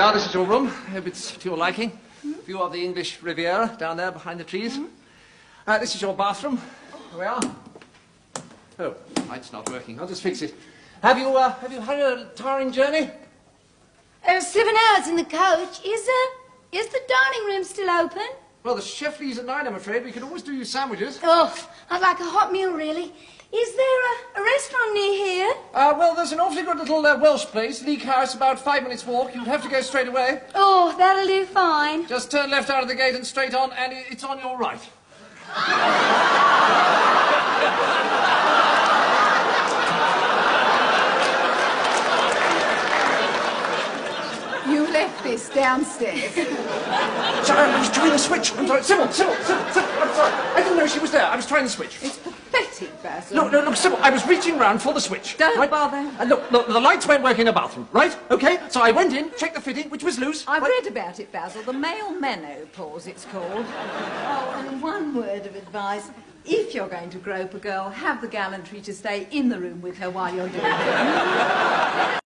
Yeah, this is your room. Hope it's to your liking. View of the English Riviera down there behind the trees. This is your bathroom. Here we are. Oh, light's not working. I'll just fix it. Have you had a tiring journey? 7 hours in the coach. Is the dining room still open? Well, the chef leaves at 9, I'm afraid. We could always do you sandwiches. Oh, I'd like a hot meal, really. Is there a restaurant near here? Well, there's an awfully good little Welsh place, Leek House, about 5 minutes' walk. You'd have to go straight away. Oh, that'll do fine. Just turn left out of the gate and straight on, and it's on your right. You left this downstairs. Sorry, I was trying the switch. I'm sorry. Sybil, I'm sorry. I didn't know she was there. I was trying the switch. It's pathetic, Basil. No, look, Sybil, I was reaching round for the switch. Don't bother. Look, the lights won't work in the bathroom, right? Okay, so I went in, checked the fitting, which was loose. I've read about it, Basil. The male menopause, it's called. Oh, and one word of advice. If you're going to grope a girl, have the gallantry to stay in the room with her while you're doing it.